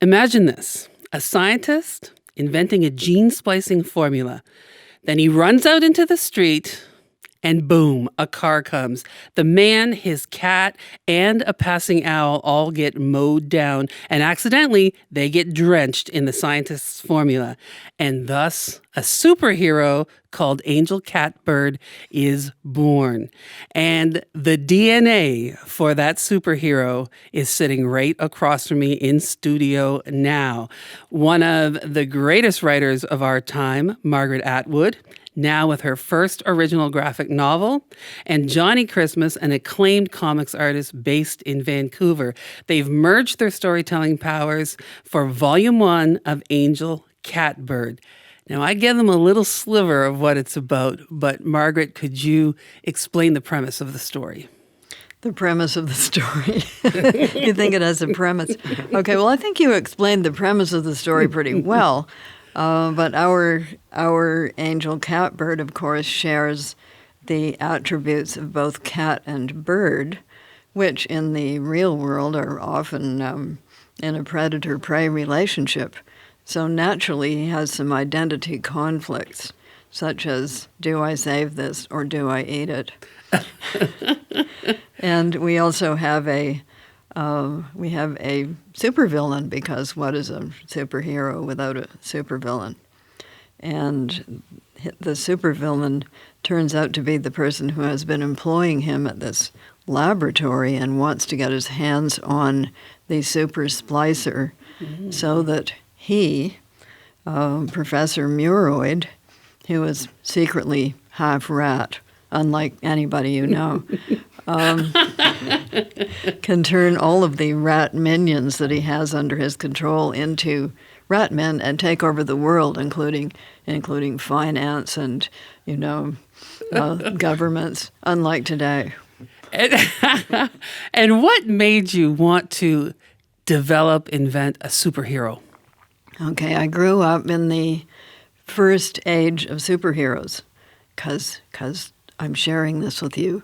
Imagine this, a scientist inventing a gene splicing formula. Then he runs out into the street and boom, a car comes. The man, his cat, and a passing owl all get mowed down, and accidentally, they get drenched in the scientist's formula. And thus, a superhero called Angel Catbird is born. And the DNA for that superhero is sitting right across from me in studio now. One of the greatest writers of our time, Margaret Atwood, now with her first original graphic novel, and Johnnie Christmas, an acclaimed comics artist based in Vancouver. They've merged their storytelling powers for Volume 1 of Angel Catbird. Now, I give them a little sliver of what it's about, but Margaret, could you explain the premise of the story? The premise of the story. You think it has a premise. Okay, well, I think you explained the premise of the story pretty well. But our angel catbird, of course, shares the attributes of both cat and bird, which in the real world are often in a predator-prey relationship. So naturally, he has some identity conflicts, such as, do I save this or do I eat it? And we also have a supervillain, because what is a superhero without a supervillain? And the supervillain turns out to be the person who has been employing him at this laboratory and wants to get his hands on the super splicer so that he, Professor Muroid, who is secretly half rat, unlike anybody you know, can turn all of the rat minions that he has under his control into rat men and take over the world, including finance and, governments, unlike today. And what made you want to invent a superhero? Okay, I grew up in the first age of superheroes, because I'm sharing this with you.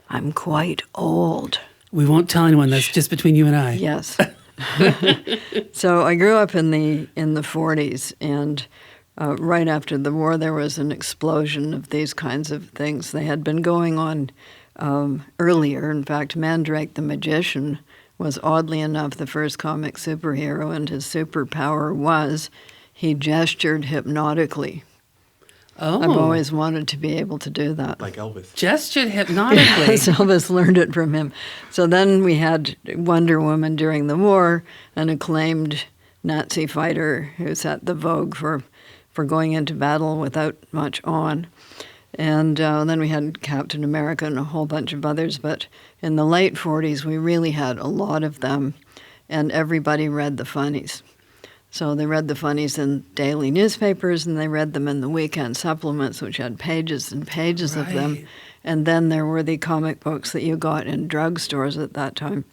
I'm quite old. We won't tell anyone. That's just between you and I. Yes. So I grew up in the 40s, and right after the war, there was an explosion of these kinds of things. They had been going on earlier. In fact, Mandrake the Magician was, oddly enough, the first comic superhero, and his superpower was he gestured hypnotically. Oh. I've always wanted to be able to do that. Like Elvis. Gestured hypnotically. Yes, Elvis learned it from him. So then we had Wonder Woman during the war, an acclaimed Nazi fighter who set the vogue for going into battle without much on. And then we had Captain America and a whole bunch of others. But in the late 40s, we really had a lot of them, and everybody read the funnies. So they read the funnies in daily newspapers, and they read them in the weekend supplements, which had pages and pages of them. And then there were the comic books that you got in drugstores at that time.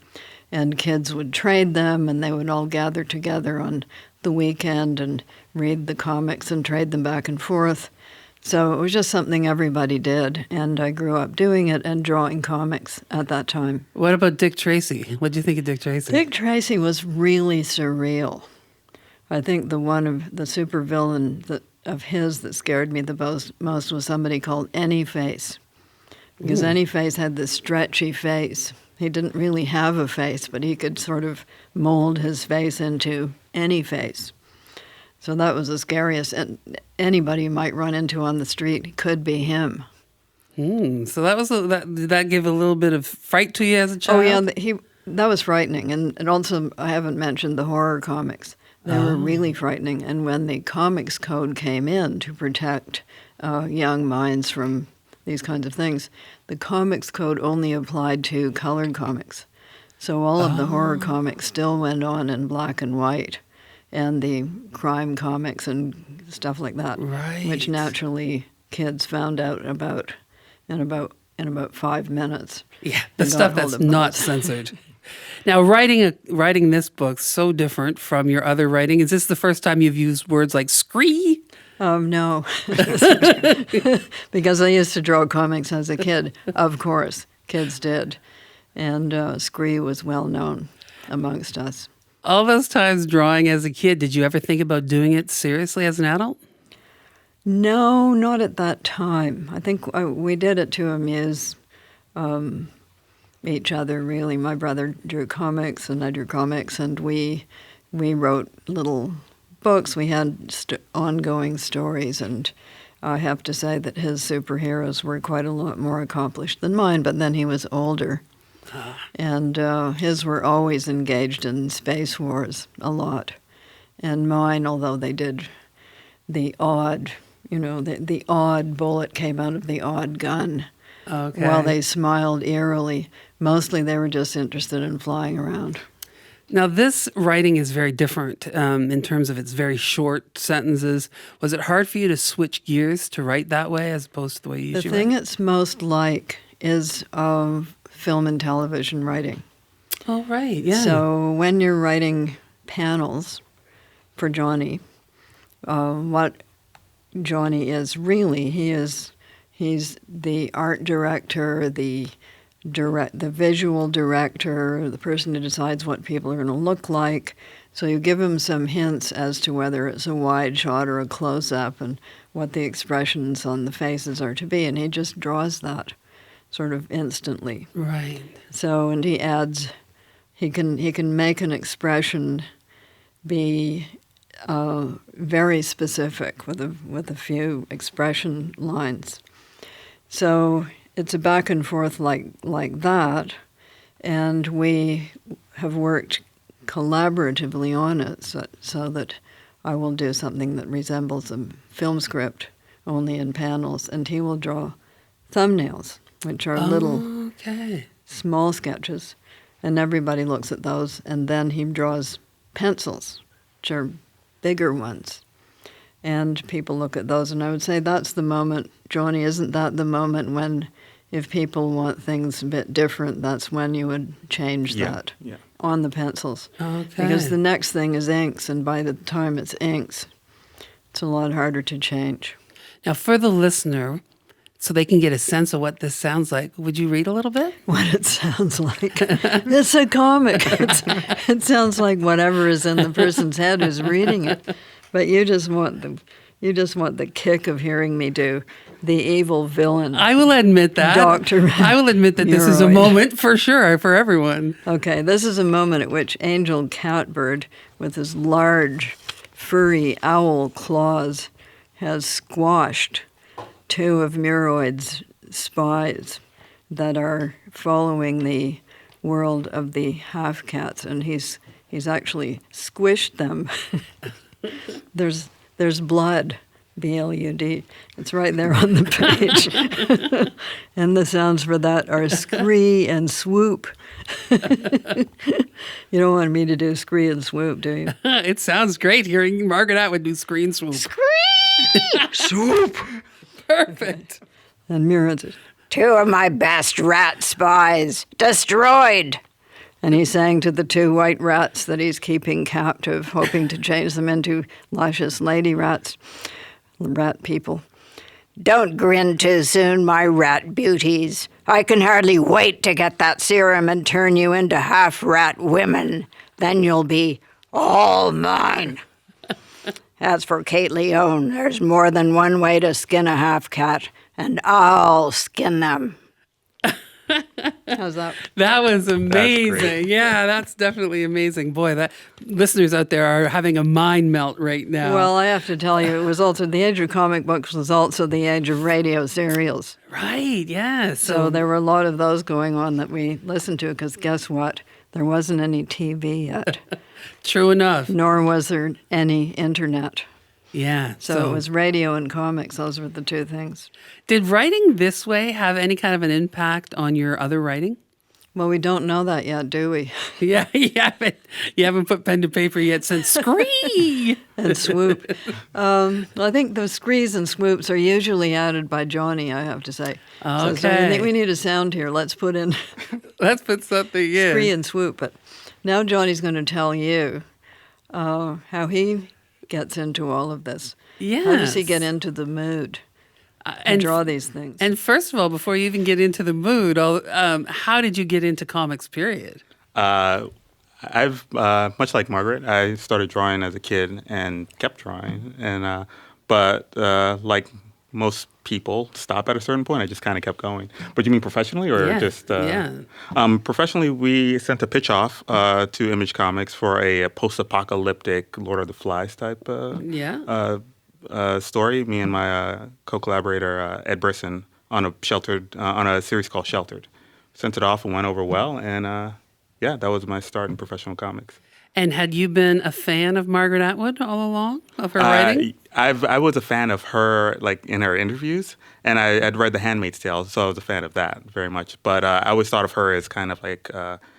And kids would trade them, and they would all gather together on the weekend and read the comics and trade them back and forth. So it was just something everybody did, and I grew up doing it and drawing comics at that time. What about Dick Tracy? What did you think of Dick Tracy? Dick Tracy was really surreal. I think the one of the supervillain of his that scared me the most was somebody called Anyface. Because Anyface had this stretchy face. He didn't really have a face, but he could sort of mold his face into any face. So that was the scariest. And anybody you might run into on the street could be him. So did that give a little bit of fright to you as a child? Oh, yeah, that was frightening. And also, I haven't mentioned the horror comics. They were really frightening. And when the Comics Code came in to protect young minds from these kinds of things, the Comics Code only applied to colored comics. So all of the horror comics still went on in black and white, and the crime comics and stuff like that, which naturally kids found out about in about 5 minutes. Yeah, the stuff that's not censored. Now, writing this book so different from your other writing. Is this the first time you've used words like scree? No, because I used to draw comics as a kid. Of course, kids did, and scree was well known amongst us. All those times drawing as a kid, did you ever think about doing it seriously as an adult? No, not at that time. I think we did it to amuse each other, really. My brother drew comics, and I drew comics, and we wrote little books. We had ongoing stories, and I have to say that his superheroes were quite a lot more accomplished than mine, but then he was older. And his were always engaged in space wars a lot. And mine, although they did the odd, the odd bullet came out of the odd gun. Okay. While they smiled eerily, mostly they were just interested in flying around. Now, this writing is very different in terms of its very short sentences. Was it hard for you to switch gears to write that way as opposed to the way you usually The thing write? it's most like is film and television writing. Oh, right, yeah. So when you're writing panels for Johnnie, what Johnnie is really, he's the art director, the visual director, the person who decides what people are going to look like. So you give him some hints as to whether it's a wide shot or a close-up and what the expressions on the faces are to be, and he just draws that sort of instantly. Right. So, and he adds, he can make an expression be very specific with a few expression lines. So it's a back and forth like that, and we have worked collaboratively on it so that I will do something that resembles a film script, only in panels, and he will draw thumbnails, which are little Okay. small sketches, and everybody looks at those, and then he draws pencils, which are bigger ones. And people look at those, and I would say that's the moment, Johnnie, isn't that the moment when, if people want things a bit different, that's when you would change that on the pencils. Okay. Because the next thing is inks, and by the time it's inks, it's a lot harder to change. Now, for the listener, so they can get a sense of what this sounds like, would you read a little bit? What it sounds like. It's a comic. It sounds like whatever is in the person's head who's reading it. But you just want the kick of hearing me do the evil villain. I will admit that. Doctor. I will admit that this is a Neuroid. moment for sure for everyone. Okay, this is a moment at which Angel Catbird, with his large, furry owl claws, has squashed two of Neuroid's spies that are following the world of the half-cats, and he's actually squished them. There's blood, B-L-U-D. It's right there on the page. And the sounds for that are scree and swoop. You don't want me to do scree and swoop, do you? It sounds great hearing Margaret Atwood do screen swoop. Scree! Swoop! Perfect. And Mira says, 2 of my best rat spies destroyed. And he's saying to the 2 white rats that he's keeping captive, hoping to change them into luscious lady rats, rat people. Don't grin too soon, my rat beauties. I can hardly wait to get that serum and turn you into half-rat women. Then you'll be all mine. As for Kate Leone, there's more than one way to skin a half-cat, and I'll skin them. How's that? That was amazing. great. Yeah, that's definitely amazing. Boy, that listeners out there are having a mind melt right now. Well, I have to tell you, it was also the age of comic books was also the age of radio serials. right, yeah. So there were a lot of those going on that we listened to, because guess what? There wasn't any TV yet, True enough. nor was there any internet. Yeah. So it was radio and comics. Those were the 2 things. Did writing this way have any kind of an impact on your other writing? Well, we don't know that yet, do we? Yeah, you haven't put pen to paper yet since Scree. And swoop. I think the screes and swoops are usually added by Johnnie, I have to say. So I Okay. think we need a sound here. Let's put in Let's put something in. scree and swoop. But now Johnnie's going to tell you how he gets into all of this. Yes. How does he get into the mood and draw these things? And first of all, before you even get into the mood, how did you get into comics, period? I've much like Margaret, I started drawing as a kid and kept drawing, and but like most people, stop at a certain point. I just kind of kept going. But you mean professionally, or Yeah, just? yeah. Professionally, we sent a pitch off to Image Comics for a post-apocalyptic Lord of the Flies type Yeah. story. Me and my co-collaborator Ed Brisson on a series called Sheltered. Sent it off and went over well, and yeah, that was my start in professional comics. And had you been a fan of Margaret Atwood all along, of her writing? I was a fan of her, like in her interviews, and I'd read The Handmaid's Tale, so I was a fan of that very much. But I always thought of her as kind of like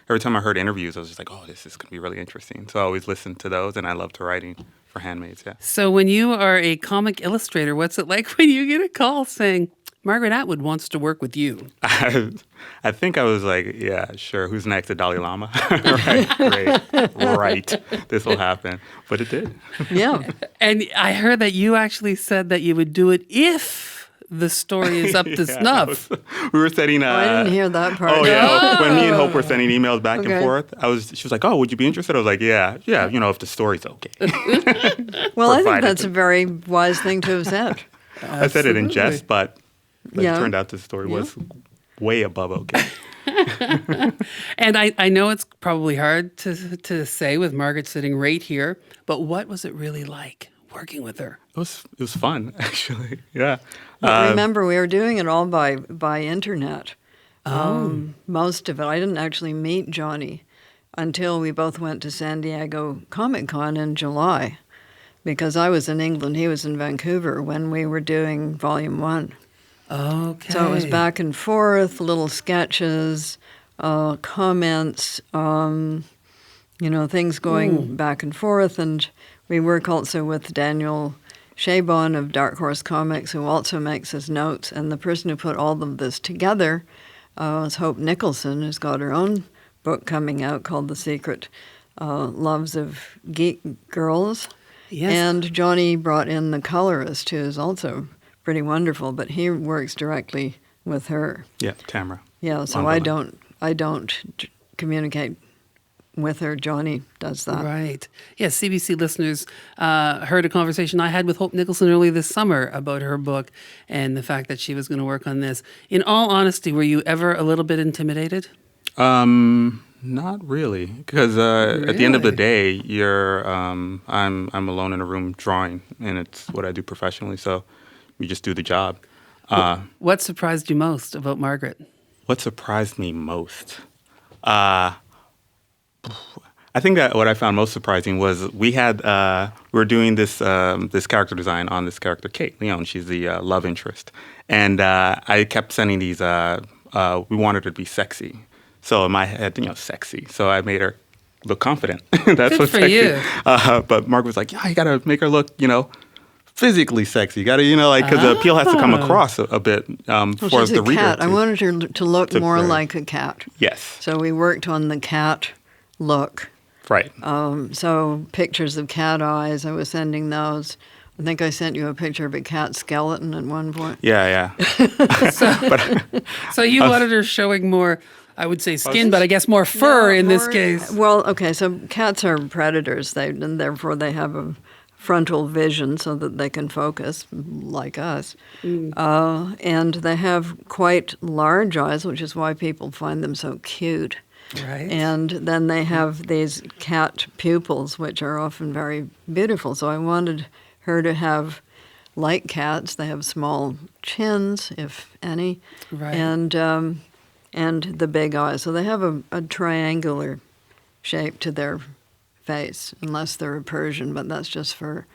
every time I heard interviews, I was just like, oh, this is going to be really interesting. So I always listened to those, and I loved her writing for Handmaids. Yeah. So when you are a comic illustrator, what's it like when you get a call saying, Margaret Atwood wants to work with you? I think I was like, yeah, sure. Who's next? The Dalai Lama? Right, great, right. This will happen. But it did. Yeah. And I heard that you actually said that you would do it if the story is up to snuff. We were setting. I didn't hear that part. Oh yeah. When me and Hope were sending emails back Okay. and forth, she was like, "Oh, would you be interested?" I was like, "Yeah, if the story's okay." Well, I think Provided. that's a very wise thing to have said. I said it in jest, but Yeah. it turned out the story was way above okay. And I know it's probably hard to say with Margaret sitting right here, but what was it really like working with her? It was fun, actually. Yeah. But remember, we were doing it all by internet. Most of it. I didn't actually meet Johnny until we both went to San Diego Comic-Con in July, because I was in England, he was in Vancouver when we were doing Volume 1. Okay. So it was back and forth, little sketches, comments, things going back and forth. And we work also with Daniel Chabon of Dark Horse Comics, who also makes his notes. And the person who put all of this together was Hope Nicholson, who's got her own book coming out called The Secret Loves of Geek Girls. Yes. And Johnny brought in the colorist, who is also pretty wonderful, but he works directly with her. Yeah, Tamara. Yeah, so I don't communicate with her. Johnny does that. Right. Yes, CBC listeners heard a conversation I had with Hope Nicholson early this summer about her book and the fact that she was going to work on this. In all honesty, were you ever a little bit intimidated? Not really, because at the end of the day, I'm alone in a room drawing, and it's what I do professionally. So you just do the job. What surprised you most about Margaret? What surprised me most? I think that what I found most surprising was we were doing this character design on this character, Kate Leon. She's the love interest, and I kept sending these. We wanted her to be sexy, so in my head, sexy. So I made her look confident. That's Good what's for sexy. you. But Mark was like, "Yeah, you gotta make her look, physically sexy. You gotta, because the appeal has to come across a bit Well, for she's the a reader." cat. I wanted her to look more right. like a cat. Yes, So we worked on the cat look. right. So pictures of cat eyes, I was sending those. I think I sent you a picture of a cat skeleton at one point. Yeah. So you wanted her showing more, I would say skin, but I guess more fur in this case. Well, okay, so cats are predators, and therefore they have a frontal vision so that they can focus, like us. And they have quite large eyes, which is why people find them so cute. Right. And then they have these cat pupils, which are often very beautiful. So I wanted her to have, like cats, they have small chins, if any, Right. and the big eyes. So they have a triangular shape to their face, unless they're a Persian, but that's just for.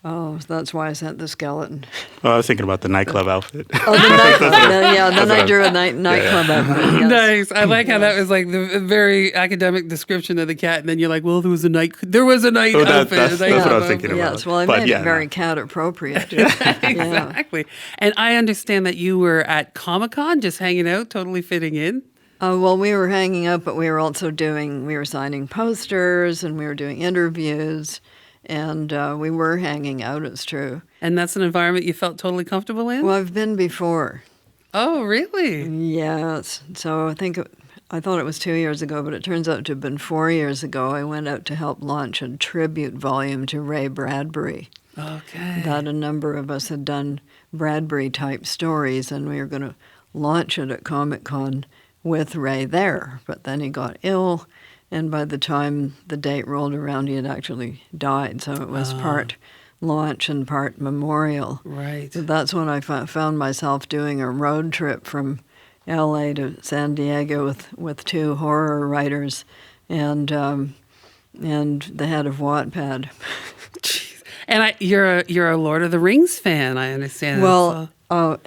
Oh, that's why I sent the skeleton. Well, I was thinking about the nightclub outfit. Oh, the nightclub. Yeah, then I drew a nightclub outfit. Yes. Nice. I like how that was like the very academic description of the cat, and then you're like, well, there was a night outfit. That's what I was thinking about. Yes, well, I But made yeah, it very no. cat appropriate. Exactly. And I understand that you were at Comic-Con just hanging out, totally fitting in. Well, we were hanging out, but we were also we were signing posters and we were doing interviews, and we were hanging out, it's true. And that's an environment you felt totally comfortable in? Well, I've been before. Oh, really? Yes. So I think I thought it was 2 years ago, but it turns out to have been 4 years ago. I went out to help launch a tribute volume to Ray Bradbury. Okay. That a number of us had done Bradbury-type stories, and we were going to launch it at Comic-Con with Ray there. But then he got ill, and by the time the date rolled around, he had actually died. So it was part launch and part memorial. Right. So that's when I found myself doing a road trip from L.A. to San Diego with two horror writers and the head of Wattpad. Jeez. And you're a Lord of the Rings fan, I understand. Well, my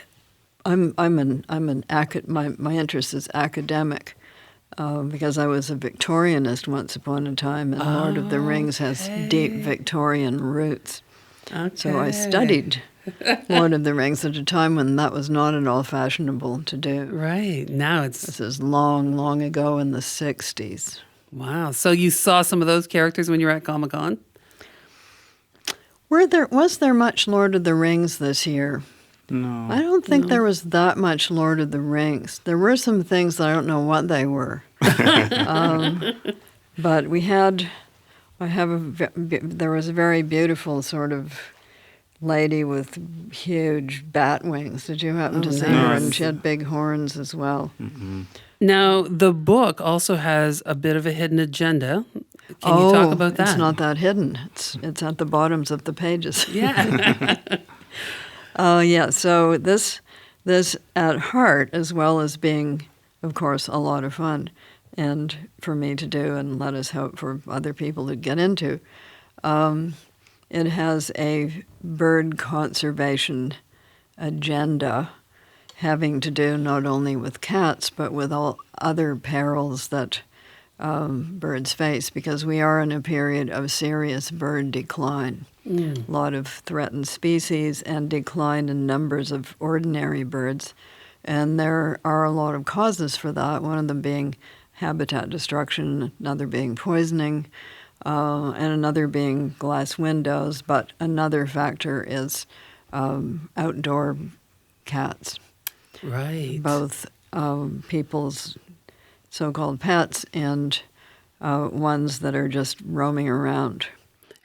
interest is academic because I was a Victorianist once upon a time, and Lord of the Rings has deep Victorian roots. Okay. So I studied Lord of the Rings at a time when that was not at all fashionable to do. Right. Now it's... This is long, long ago in the 60s. Wow. So you saw some of those characters when you were at Comic-Con? Was there much Lord of the Rings this year? No. I don't think there was that much Lord of the Rings. There were some things that I don't know what they were. But there was a very beautiful sort of lady with huge bat wings. Did you happen to see her? And she had big horns as well. Mm-hmm. Now, the book also has a bit of a hidden agenda. Can you talk about that? It's not that hidden. It's at the bottoms of the pages. Yeah. Yeah. So this at heart, as well as being, of course, a lot of fun, and for me to do, and let us hope for other people to get into, it has a bird conservation agenda having to do not only with cats, but with all other perils that birds face, because we are in a period of serious bird decline. A lot of threatened species and decline in numbers of ordinary birds. And there are a lot of causes for that, one of them being habitat destruction, another being poisoning, and another being glass windows. But another factor is outdoor cats. Right. Both people's so-called pets and ones that are just roaming around.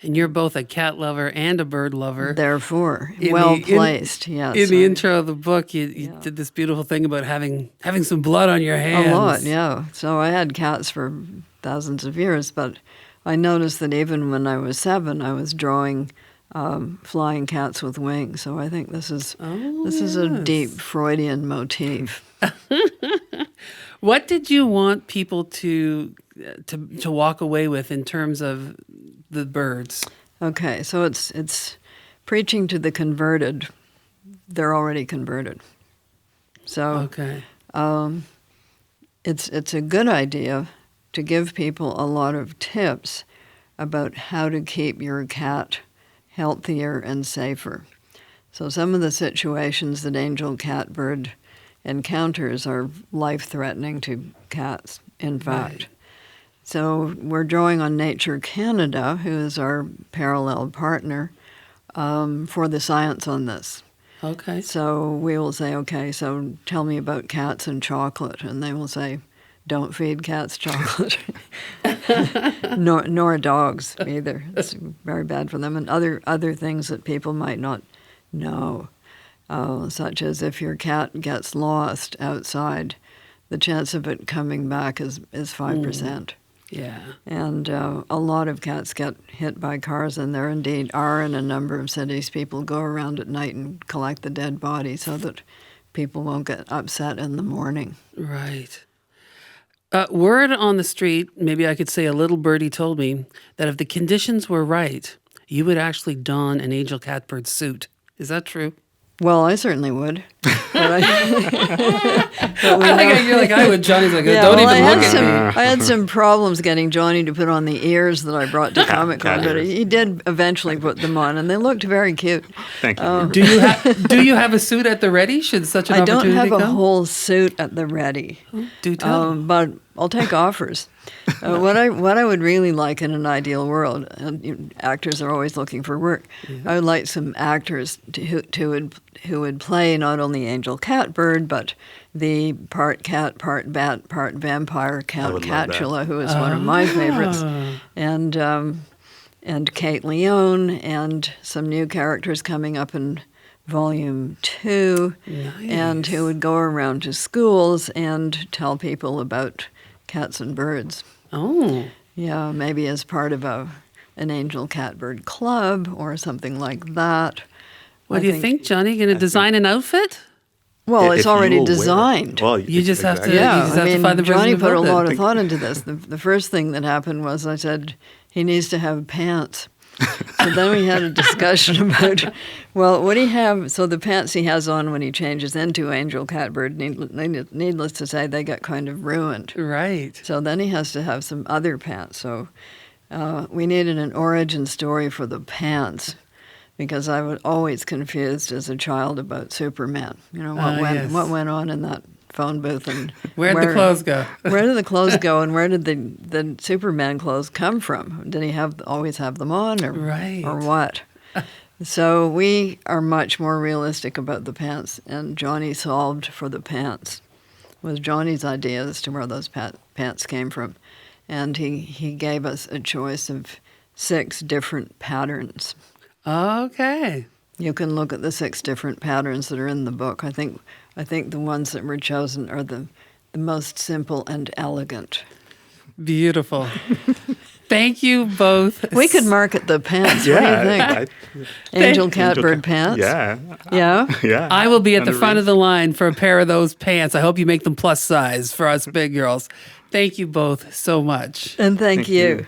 And you're both a cat lover and a bird lover. Therefore, well-placed, yes. In the intro of the book, you did this beautiful thing about having some blood on your hands. A lot, yeah. So I had cats for thousands of years, but I noticed that even when I was 7, I was drawing flying cats with wings. So I think this is a deep Freudian motif. What did you want people to walk away with in terms of the birds? Okay, so it's preaching to the converted. They're already converted. So it's a good idea to give people a lot of tips about how to keep your cat healthier and safer. So some of the situations that Angel Catbird encounters are life-threatening to cats, in fact. Right. So we're drawing on Nature Canada, who is our parallel partner, for the science on this. Okay. So we will say, okay, so tell me about cats and chocolate. And they will say, don't feed cats chocolate. nor dogs either. It's very bad for them. And other things that people might not know, such as if your cat gets lost outside, the chance of it coming back is 5%. Yeah. And a lot of cats get hit by cars, and there indeed are in a number of cities. People go around at night and collect the dead body so that people won't get upset in the morning. Right. Word on the street, maybe I could say a little birdie told me, that if the conditions were right, you would actually don an Angel Catbird suit. Is that true? Well, I certainly would. But you're like, I would. Johnny's like, don't even look at me. I had some problems getting Johnny to put on the ears that I brought to Comic-Con, but he did eventually put them on, and they looked very cute. Thank you. Do you have a suit at the ready? Should such an opportunity come? I don't have a whole suit at the ready. Do tell. I'll take offers. What I would really like in an ideal world, actors are always looking for work. I would like some actors who would play not only Angel Catbird, but the part cat, part bat, part vampire Count would love that. Catchula, who is one of my favorites, and Kate Leone, and some new characters coming up in Volume 2, and who would go around to schools and tell people about cats and birds. Oh. Yeah, maybe as part of an Angel Catbird club or something like that. What do you think, Johnny? Going to design an outfit? Well, If it's you already will wear it. designed. Well, You just have to- exactly. you Yeah, just have I to mean, find the person Johnny to put a build it. lot of thought into this. The first thing that happened was I said, he needs to have pants. So then we had a discussion about, well, what do you have? So the pants he has on when he changes into Angel Catbird, needless to say, they got kind of ruined. Right. So then he has to have some other pants. So we needed an origin story for the pants, because I was always confused as a child about Superman. You know, what went on in that phone booth, and Where'd the clothes go? Where did the clothes go, and where did the Superman clothes come from? Did he always have them on, or what? So we are much more realistic about the pants, and Johnny solved for the pants. It was Johnny's idea as to where those pants came from, and he gave us a choice of 6 different patterns. Okay. You can look at the 6 different patterns that are in the book. I think the ones that were chosen are the most simple and elegant. Beautiful. Thank you both. We could market the pants. What do you think? Angel Catbird pants? Yeah. Yeah? Yeah. I will be at the And front of the line for a pair of those pants. I hope you make them plus size for us big girls. Thank you both so much. And thank you. you.